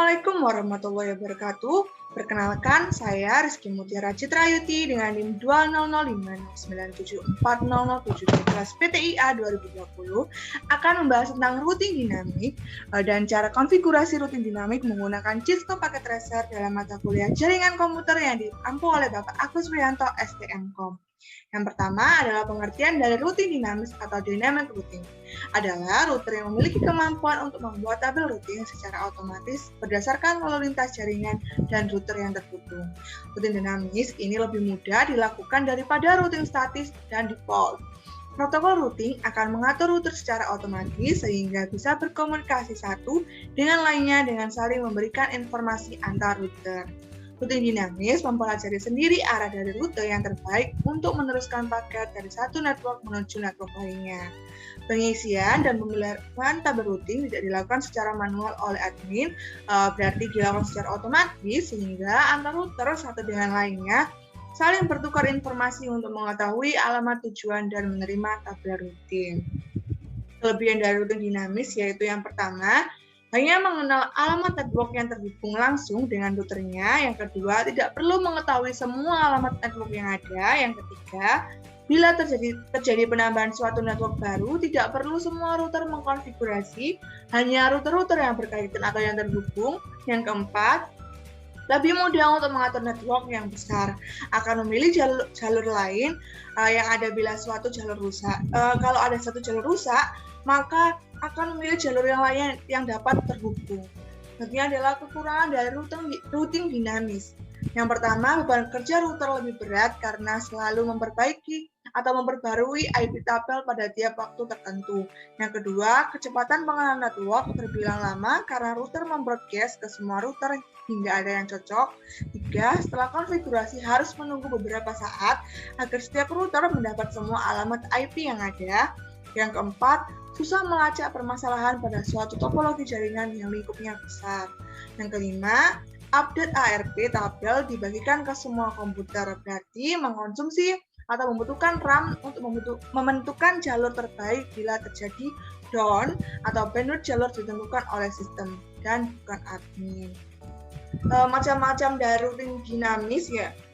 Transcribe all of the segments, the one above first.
Assalamualaikum warahmatullahi wabarakatuh. Perkenalkan, saya Rizky Mutiara Citrayuti dengan NIM 20059974007 kelas PTIA 2020 akan membahas tentang routing dinamik dan cara konfigurasi routing dinamik menggunakan Cisco Packet Tracer dalam mata kuliah jaringan komputer yang diampu oleh Bapak Agus Priyanto STMkom. Yang pertama adalah pengertian dari routing dinamis atau dynamic routing. Adalah router yang memiliki kemampuan untuk membuat tabel routing secara otomatis berdasarkan lalu lintas jaringan dan router yang terhubung. Routing dinamis ini lebih mudah dilakukan daripada routing statis dan default. Protokol routing akan mengatur router secara otomatis sehingga bisa berkomunikasi satu dengan lainnya dengan saling memberikan informasi antar router. Routing dinamis mempelajari sendiri arah dari rute yang terbaik untuk meneruskan paket dari satu network menuju network lainnya. Pengisian dan pemilihan tabel routing tidak dilakukan secara manual oleh admin, berarti dilakukan secara otomatis sehingga antar router satu dengan lainnya saling bertukar informasi untuk mengetahui alamat tujuan dan menerima tabel routing. Kelebihan dari routing dinamis yaitu yang pertama, hanya mengenal alamat network yang terhubung langsung dengan routernya. Yang kedua, tidak perlu mengetahui semua alamat network yang ada. Yang ketiga, bila terjadi penambahan suatu network baru, tidak perlu semua router mengkonfigurasi, hanya router-router yang berkaitan atau yang terhubung. Yang keempat, lebih mudah untuk mengatur network yang besar, akan memilih jalur lain yang ada bila suatu jalur rusak. Kalau ada satu jalur rusak, maka akan memilih jalur yang lain yang dapat terhubung. Selanjutnya adalah kekurangan dari routing dinamis. Yang pertama, beban kerja router lebih berat karena selalu memperbaiki atau memperbarui IP tabel pada tiap waktu tertentu. Yang kedua, kecepatan pengenalan network terbilang lama karena router membroadcast ke semua router hingga ada yang cocok. Tiga, setelah konfigurasi harus menunggu beberapa saat agar setiap router mendapat semua alamat IP yang ada. Yang keempat, susah melacak permasalahan pada suatu topologi jaringan yang lingkupnya besar. Yang kelima, update ARP tabel dibagikan ke semua komputer, berarti mengkonsumsi atau membutuhkan RAM untuk membentukkan jalur terbaik bila terjadi down atau bandwidth jalur ditentukan oleh sistem dan bukan admin. Macam-macam dari routing dinamis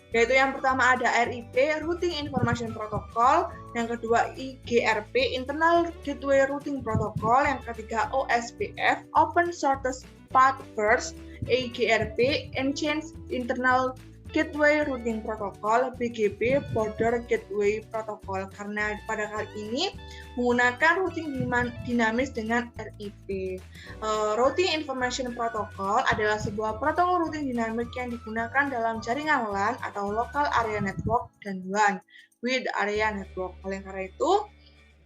yaitu yang pertama ada RIP, Routing Information Protocol, yang kedua IGRP, Internal Gateway Routing Protocol, yang ketiga OSPF, Open Shortest Path First, IGRP, Enhanced Internal Gateway Routing Protocol, BGP, Border Gateway Protocol. Karena pada kali ini menggunakan routing dinamis dengan RIP. Routing Information Protocol adalah sebuah protokol routing dinamik yang digunakan dalam jaringan LAN atau Local Area Network dan WAN, Wide Area Network. Oleh karena itu,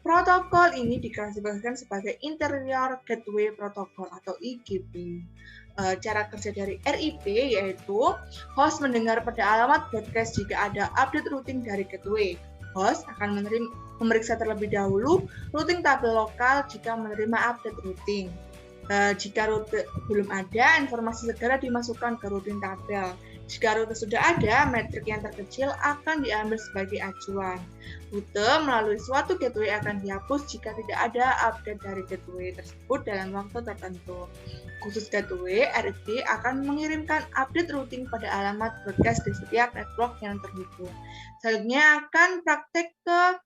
protokol ini diklasifikasikan sebagai Interior Gateway Protocol atau IGP. Cara kerja dari RIP yaitu host mendengar pada alamat broadcast jika ada update routing dari gateway. Host akan memeriksa terlebih dahulu routing tabel lokal jika menerima update routing. Jika rute belum ada, informasi segera dimasukkan ke routing tabel. Jika rute sudah ada, metrik yang terkecil akan diambil sebagai acuan. Rute melalui suatu gateway akan dihapus jika tidak ada update dari gateway tersebut dalam waktu tertentu. Khusus gateway, RIP akan mengirimkan update routing pada alamat broadcast di setiap network yang terhubung. Selanjutnya akan praktek ke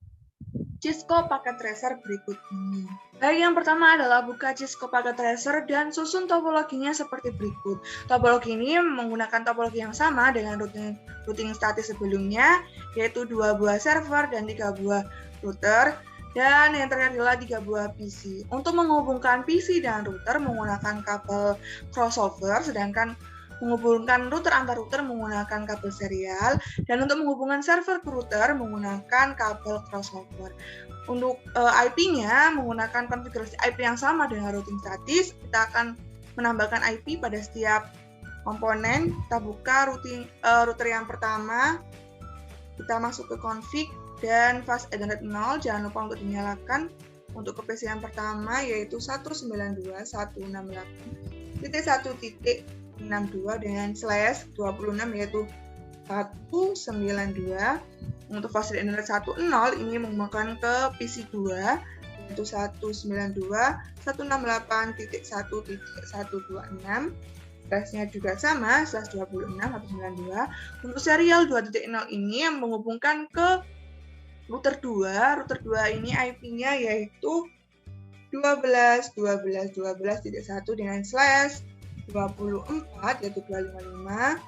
Cisco Packet Tracer berikut ini. Baik, yang pertama adalah buka Cisco Packet Tracer dan susun topologinya seperti berikut. Topologi ini menggunakan topologi yang sama dengan routing statis sebelumnya, yaitu 2 buah server dan 3 buah router, dan yang terakhir adalah 3 buah PC. Untuk menghubungkan PC dan router menggunakan kabel crossover, sedangkan menghubungkan router antar router menggunakan kabel serial, dan untuk menghubungkan server ke router menggunakan kabel crossover. Untuk IP-nya menggunakan konfigurasi IP yang sama dengan routing statis. Kita akan menambahkan IP pada setiap komponen. Kita buka router yang pertama, kita masuk ke config dan fast Ethernet 0, jangan lupa untuk dinyalakan. Untuk ke PC yang pertama yaitu 192.168.1.62 dengan /26 yaitu 192. Untuk fast Ethernet 10 ini menggunakan ke PC 2 yaitu 192.168.1.126. address-nya juga sama, /26.192. Untuk serial 2.0 ini yang menghubungkan ke router 2. Router 2 ini IP-nya yaitu 12.12.12.1 dengan /24 yaitu 255.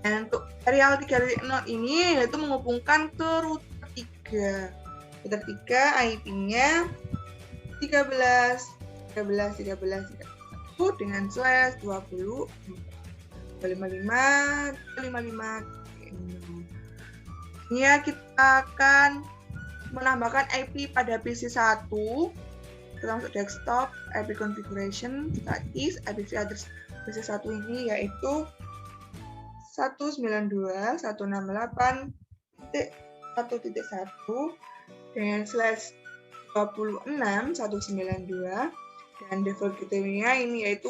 Dan untuk serial 3.0 ini yaitu menghubungkan ke router 3. Router 3 IP-nya 13.13.13.1 dengan /20 255 255. Ini kita akan menambahkan IP pada PC 1 termasuk desktop. IP configuration kita is IP address PC 1 ini yaitu 192.168.1.1 dengan /26.192. Dan default gateway-nya ini yaitu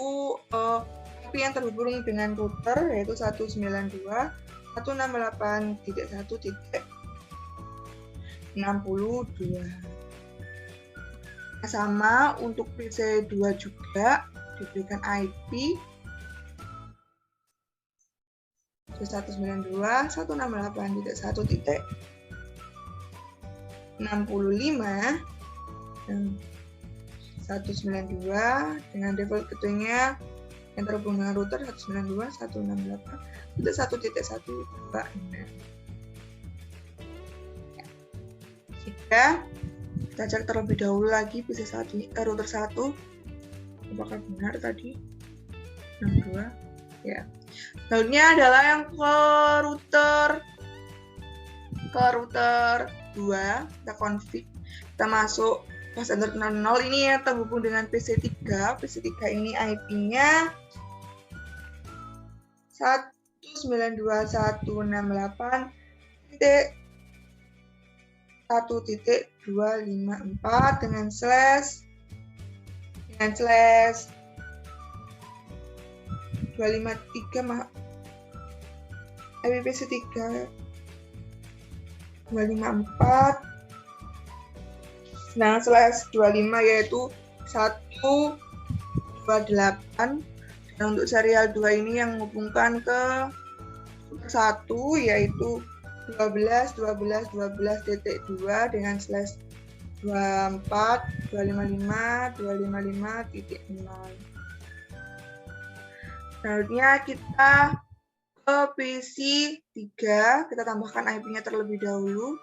IP yang terhubung dengan router yaitu 192.168.1.62. Sama untuk PC 2 juga diberikan IP 192.168.1.65 dan 192 dengan default gateway-nya yang terhubung dengan router 192.168.1.1.126. Jika kita cek terlebih dahulu lagi PC router 1 apakah benar tadi 62 ya. Selanjutnya adalah yang ke router 2, kita config, kita masuk pas enter 00 ini yang terhubung dengan PC 3. PC 3 ini IP-nya 192.168.1.254 dengan /253 IP PC 3 254 nah /25 yaitu 128. Dan untuk serial 2 ini yang menghubungkan ke router 1 yaitu 12.12.12.2 dengan /24 255 255.0. Selanjutnya kita ke PC 3, kita tambahkan IP-nya terlebih dahulu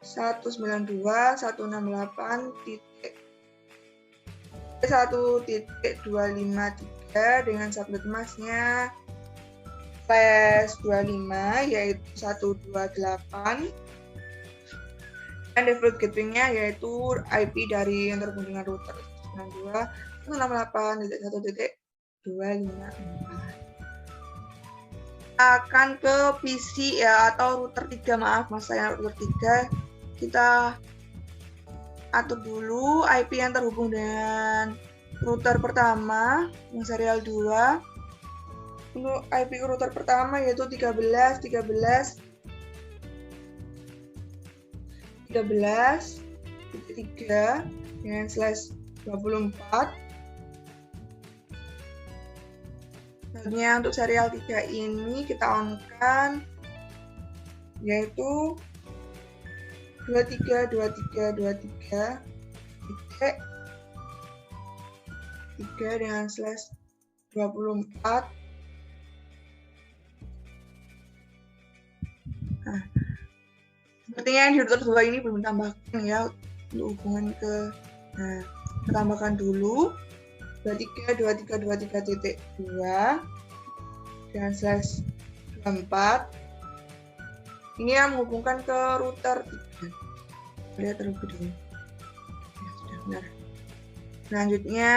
192.168.1.253 dengan subnet masknya /25 yaitu 128 dan default gateway-nya yaitu IP dari yang terhubung dengan router 192.168.254. Akan ke PC ya atau router 3, maaf mas saya router 3. Kita atur dulu IP yang terhubung dengan router pertama yang serial 2. Untuk IP router pertama yaitu 13.13.13.3 dengan /24. Selanjutnya untuk serial 3 ini kita on-kan yaitu 23.23.23.3 dengan /24. Nah, sepertinya yang di router 2 ini belum tambahkan ya untuk hubungan ke kita tambahkan dulu 23.23.23.2 dengan /24. Ini yang menghubungkan ke router 3. Lihat terlebih dahulu. Ya, sudah benar. Selanjutnya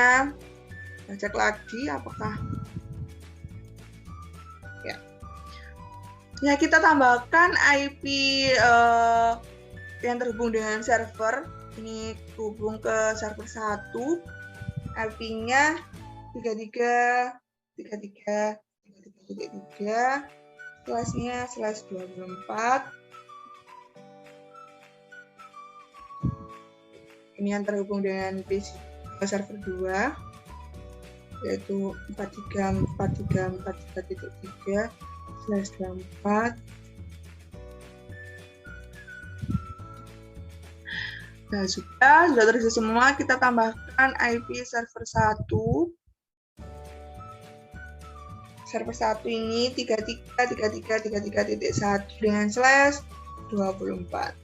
kita cek lagi apakah ya kita tambahkan IP yang terhubung dengan server. Ini terhubung ke server 1. IP-nya 33.33.33.3 /nya /24. Ini yang terhubung dengan PC server 2 yaitu 43434.3/24. Nah, sudah terisi semua. Kita tambahkan IP server 1. Server 1 ini 33.33.33.1 dengan /24.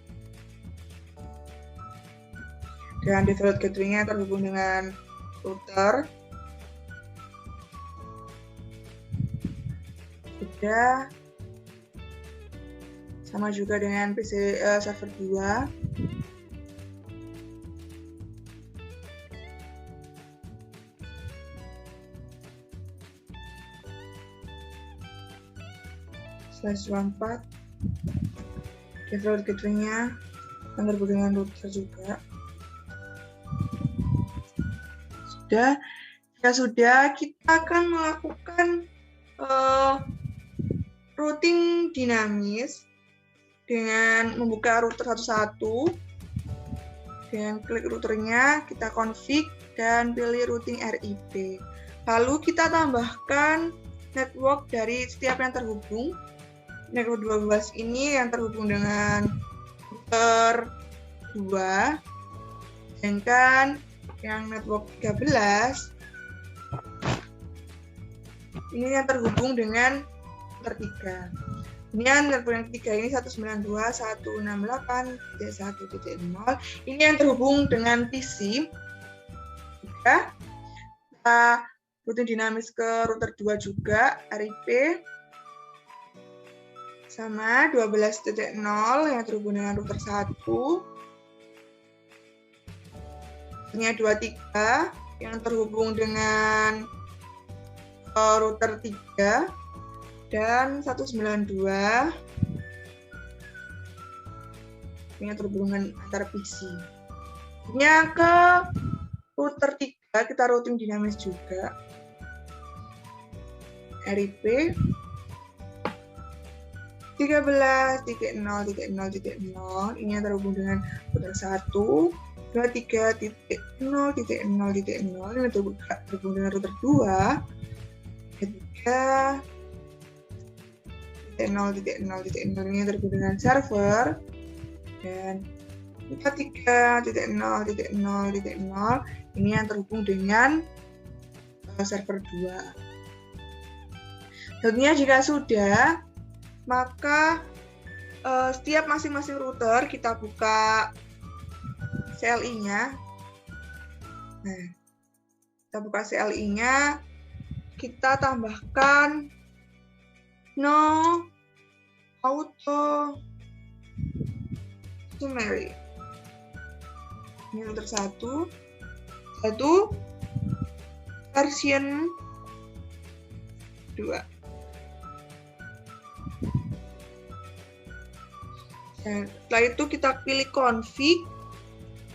Dan default gateway-nya terhubung dengan router. Sudah. Sama juga dengan PC server 2. /24 default gateway-nya yang terhubung dengan router juga. Jika sudah, kita akan melakukan routing dinamis dengan membuka router satu-satu. Dengan klik routernya, kita config dan pilih routing RIP. Lalu kita tambahkan network dari setiap yang terhubung. Network 12 ini yang terhubung dengan router 2, sedangkan yang network 13 ini yang terhubung dengan router 3. Ini yang network yang ketiga ini 192.168.1.0. Ini yang terhubung dengan PC. Jika kita routing dinamis ke router 2 juga, RIP sama 12.0 yang terhubung dengan router 1. Ini 23 yang terhubung dengan router 3 dan 192 ini yang terhubung dengan antar PC. Ini ke router 3 kita routing dinamis juga. RIP 13.0.0.0 ini yang terhubung dengan router 1, 23.0.0.0 ini terhubung dengan router 2, 3.0.0.0 ini yang terhubung dengan server, dan 43.0.0.0 ini yang terhubung dengan server 2. Tentunya jika sudah, maka setiap masing-masing router kita buka CLI-nya. Nah, kita buka CLI-nya, kita tambahkan no auto summary. Ini router 1 version 2. Dan setelah itu kita pilih config,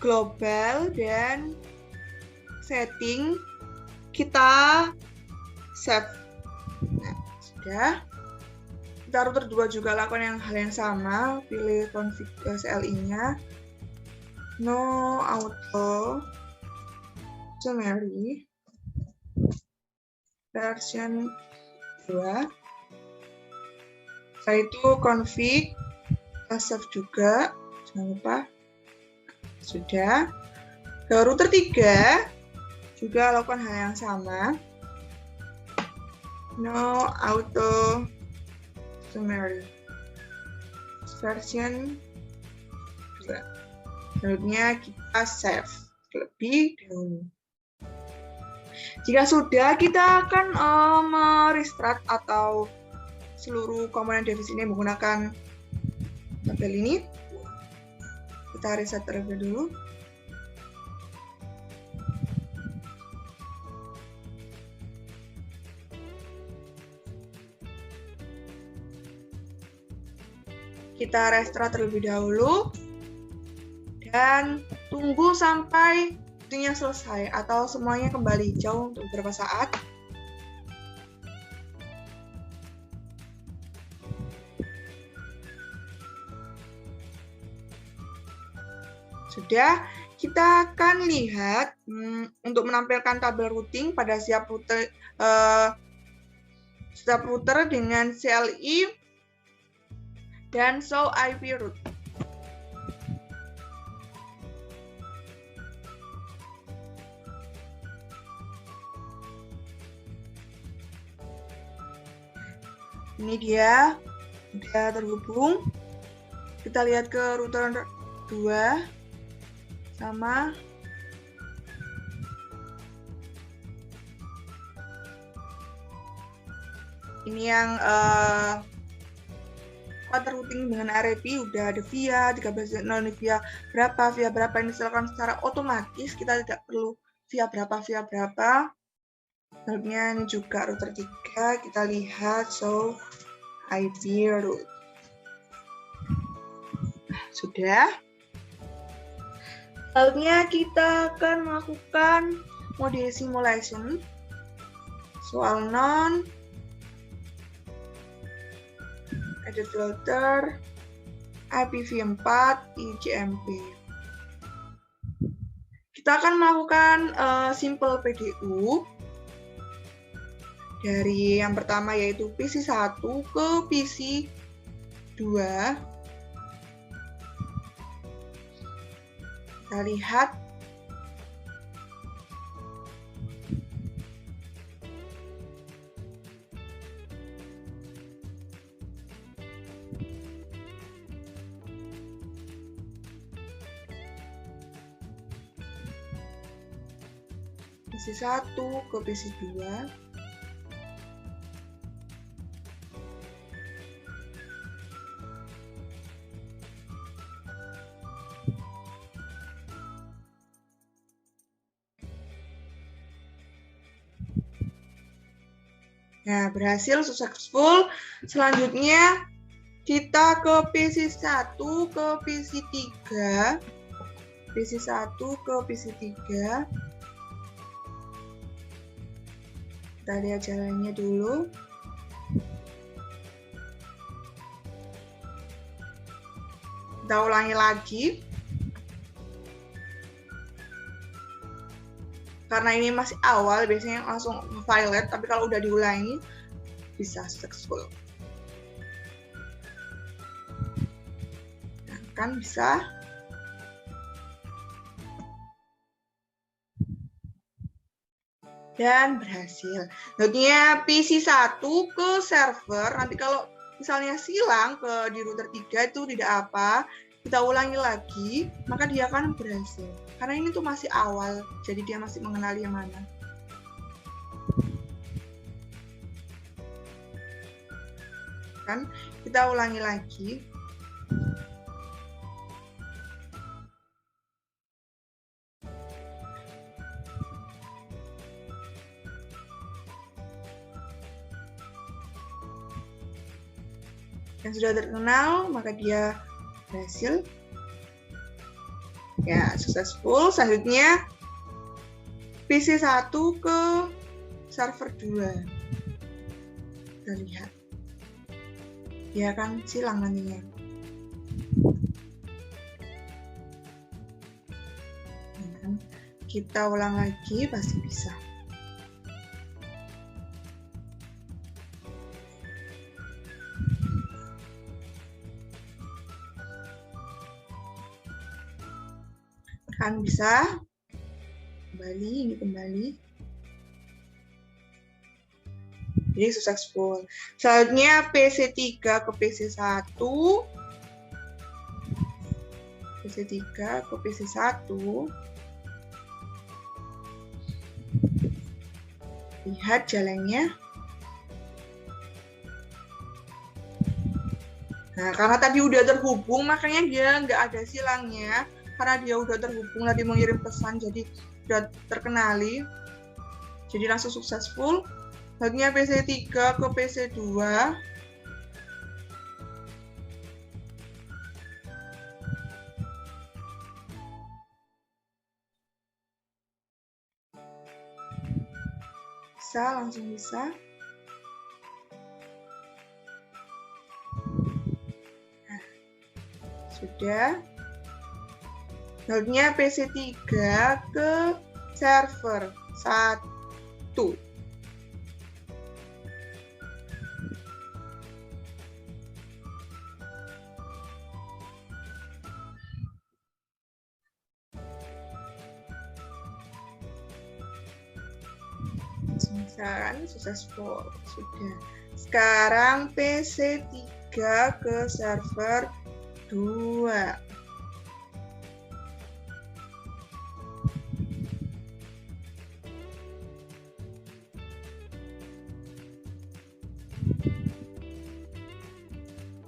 global, dan setting. Kita save. Nah, sudah. Kita router 2 juga lakukan hal yang sama. Pilih config CLI-nya. No auto summary version 2. Setelah itu config, save juga, jangan lupa. Sudah. Ke router 3 juga lakukan hal yang sama. No auto summary version 2. Selanjutnya kita save terlebih dahulu. Jika sudah, kita akan merestart atau seluruh komponen device ini menggunakan tabel ini. Kita reset terlebih dulu. Kita restart terlebih dahulu dan tunggu sampai routingnya selesai atau semuanya kembali hijau untuk beberapa saat. Sudah. kita akan lihat untuk menampilkan tabel routing pada setiap router dengan CLI dan show IP route. Ini dia sudah terhubung. Kita lihat ke router 2 sama ini yang routing dengan RAP udah ada via 13.0 via berapa ini disesuaikan secara otomatis, kita tidak perlu via berapa. Selanjutnya ini juga router 3, kita lihat show IP route. Sudah. Selanjutnya kita akan melakukan mode simulation. Soal non, edit filter, IPv4, IGMP. Kita akan melakukan simple PDU. Dari yang pertama yaitu PC1 ke PC2. Kita lihat. PC1 ke PC2. Nah, berhasil, successful. Selanjutnya kita ke PC1 ke PC3. PC1 ke PC3. Kita lihat jalannya dulu. Kita ulangi lagi. Karena ini masih awal, biasanya langsung violet, tapi kalau udah diulangi, bisa successful. Nah, kan bisa. Dan berhasil. Selanjutnya PC1 ke server, nanti kalau misalnya silang di router 3 itu tidak apa, kita ulangi lagi, maka dia akan berhasil. Karena ini tuh masih awal, jadi dia masih mengenali yang mana. Kan, kita ulangi lagi. Yang sudah terkenal, maka dia berhasil. Ya, successful. Selanjutnya PC1 ke server 2. Kita lihat. Dia akan silang nantinya. Kita ulang lagi, pasti bisa. Kan bisa. Kembali, ini kembali. Jadi successful. Selanjutnya PC3 ke PC1. PC3 ke PC1. Lihat jalannya. Nah, karena tadi udah terhubung, makanya dia nggak ada silangnya. Karena dia udah terhubung, tadi mengirim pesan, jadi udah terkenali. Jadi langsung successful. Selanjutnya PC3 ke PC2. Bisa, langsung bisa. Nah, sudah. Lautnya PC3 ke server 1. Misalkan successful. Sudah. Sekarang PC3 ke server 2.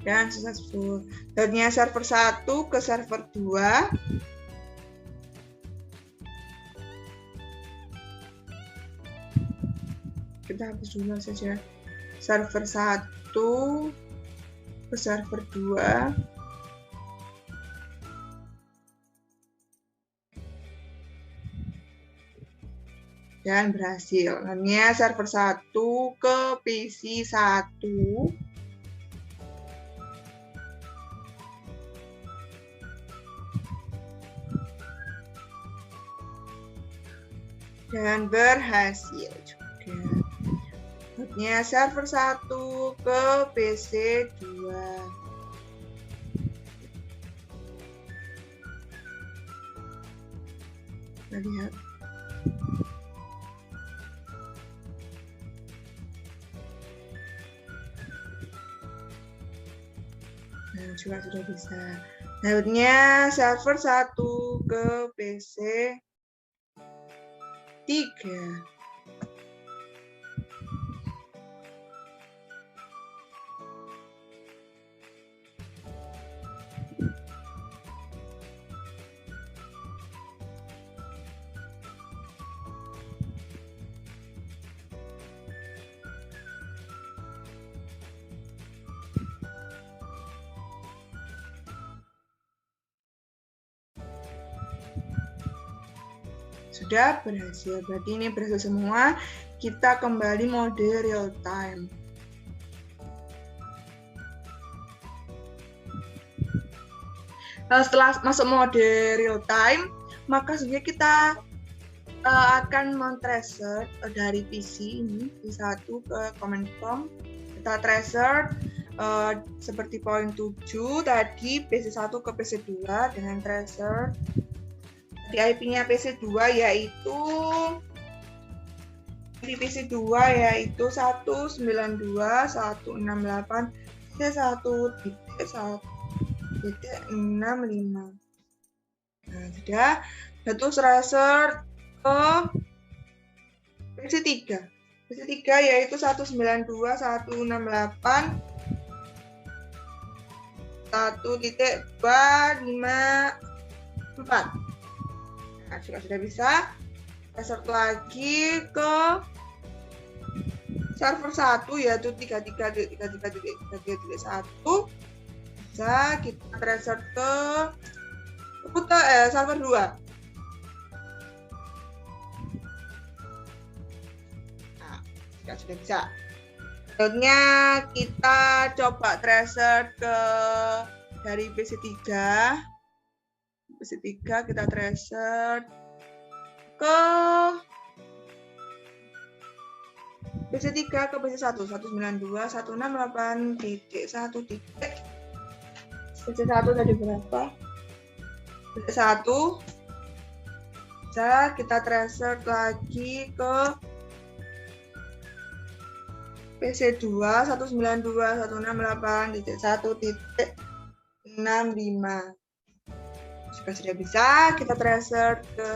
Dan successful. Lautnya server 1 ke server 2. Kita hapus dulu saja. Server 1 ke server 2. Dan berhasil. Lautnya server 1 ke PC 1. Dan berhasil juga. Lautnya server 1 ke PC 2. Kita lihat. Nah, juga sudah bisa. Lautnya server 1 ke PC 3. Sudah berhasil, berarti ini berhasil semua. Kita kembali mode real time. Setelah masuk mode real time, maka sebenarnya kita akan men-tracer dari PC ini, PC1 ke command prompt. Kita tracer seperti poin 7 tadi, PC1 ke PC2 dengan tracer. Di IP-nya PC2 yaitu di PC2 yaitu 192.168.1.1.65. Nah, sudah. Satu tracer ke PC3. PC3 yaitu 192.168.1.254. Nah, sudah bisa. Tracer lagi ke server 1 yaitu 33.33.33.1. Bisa kita tracer ke server 2. Nah, sudah bisa. Selanjutnya kita coba tracer ke dari PC3. PC3 kita tracer ke PC3 ke PC1 192.168.1. PC1 tadi berapa? PC1 bisa kita tracer lagi ke PC2 192.168.1.65. Jika sudah bisa, kita tracer ke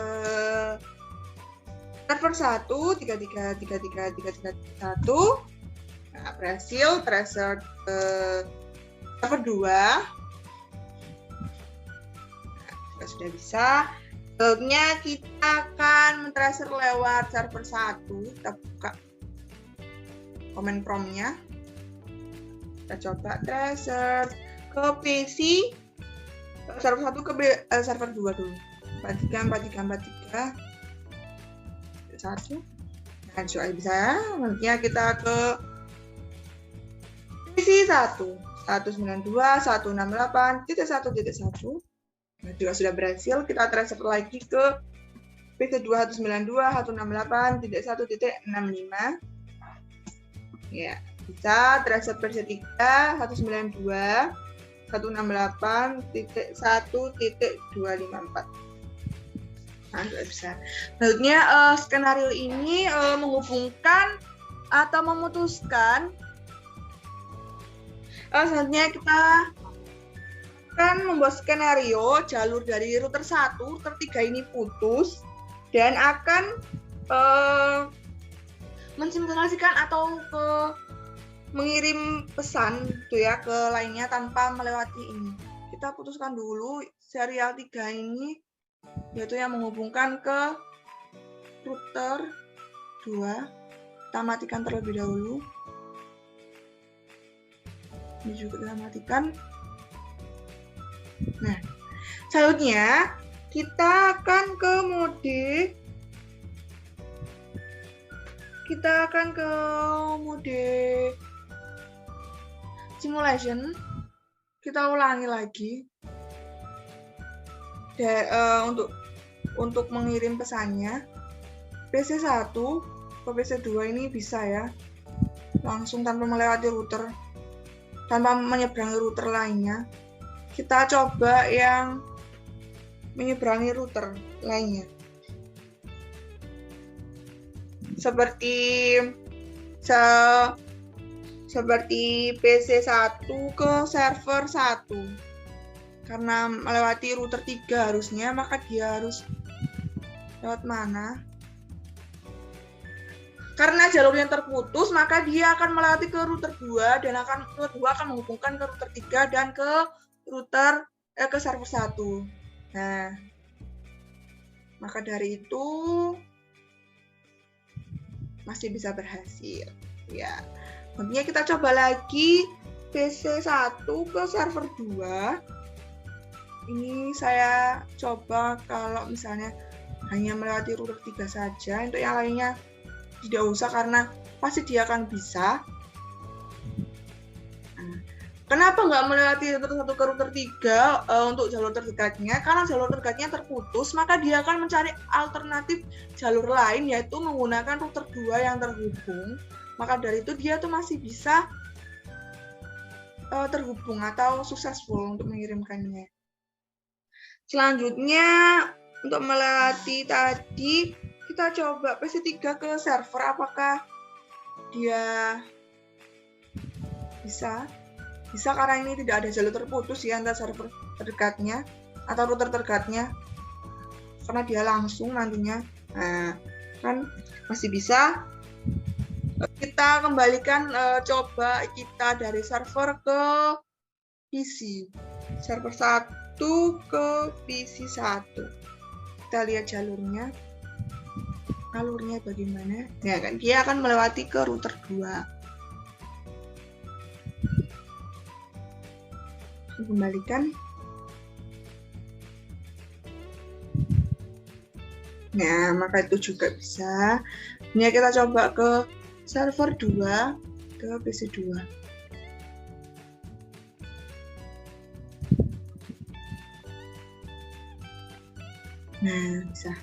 server 1 33.33.33.1. Nah, berhasil tracer ke server 2. Nah, jika sudah bisa, selanjutnya kita akan men-tracer lewat server 1. Kita buka command prompt-nya. Kita coba tracer ke PC server 1 ke server 2 dulu. 43. 1. Nah, sudah bisa. Nantinya kita ke PC 1 192.168.1.1. Nah, juga sudah berhasil, kita transfer lagi ke PC2 192.168.1.65. Ya, bisa transfer PC3 192.168.1.254. Nah, bisa. Selanjutnya skenario ini menghubungkan atau memutuskan. Selanjutnya kita akan membuat skenario jalur dari router 1, router 3 ini putus dan akan mensinkronasikan atau mengirim pesan gitu ya ke lainnya tanpa melewati ini. Kita putuskan dulu serial 3 ini, yaitu yang menghubungkan ke router 2. Kita matikan terlebih dahulu. Ini juga kita matikan. Nah, selanjutnya kita akan ke mode simulation. Kita ulangi lagi untuk mengirim pesannya. PC1 ke PC2 ini bisa ya, langsung tanpa melewati router, tanpa menyeberangi router lainnya. Kita coba yang menyeberangi router lainnya. Seperti PC1 ke server 1. Karena melewati router 3 harusnya, maka dia harus lewat mana? Karena jalurnya terputus, maka dia akan melewati ke router 2 dan router 2 akan menghubungkan ke router 3 dan ke server 1. Nah, maka dari itu masih bisa berhasil. Ya, nantinya kita coba lagi PC1 ke server 2. Ini saya coba kalau misalnya hanya melewati router 3 saja, untuk yang lainnya tidak usah karena pasti dia akan bisa. Kenapa nggak melewati router 1 ke router 3 untuk jalur terdekatnya? Karena jalur terdekatnya terputus, maka dia akan mencari alternatif jalur lain, yaitu menggunakan router 2 yang terhubung. Maka dari itu dia tuh masih bisa terhubung atau successful untuk mengirimkannya. Selanjutnya, untuk melewati tadi, kita coba PC3 ke server, apakah dia bisa? Bisa karena ini tidak ada jalur terputus ya antara server terdekatnya atau router terdekatnya, karena dia langsung nantinya. Nah, kan masih bisa. Kita kembalikan coba kita dari server ke PC. Server 1 ke PC 1. Kita lihat jalurnya bagaimana. Ya kan, dia akan melewati ke router 2. Kembalikan. Nah, maka itu juga bisa. Ini kita coba ke server 2 ke PC 2. Nah, bisa.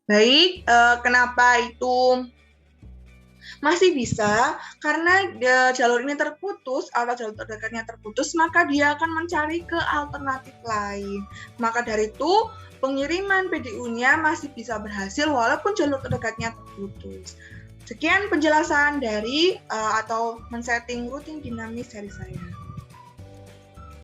Baik, kenapa itu masih bisa? Karena jalur ini terputus atau jalur terdekatnya terputus, maka dia akan mencari ke alternatif lain. Maka dari itu, pengiriman PDU-nya masih bisa berhasil walaupun jalur terdekatnya terputus. Sekian penjelasan dari atau men-setting routing dinamis dari saya.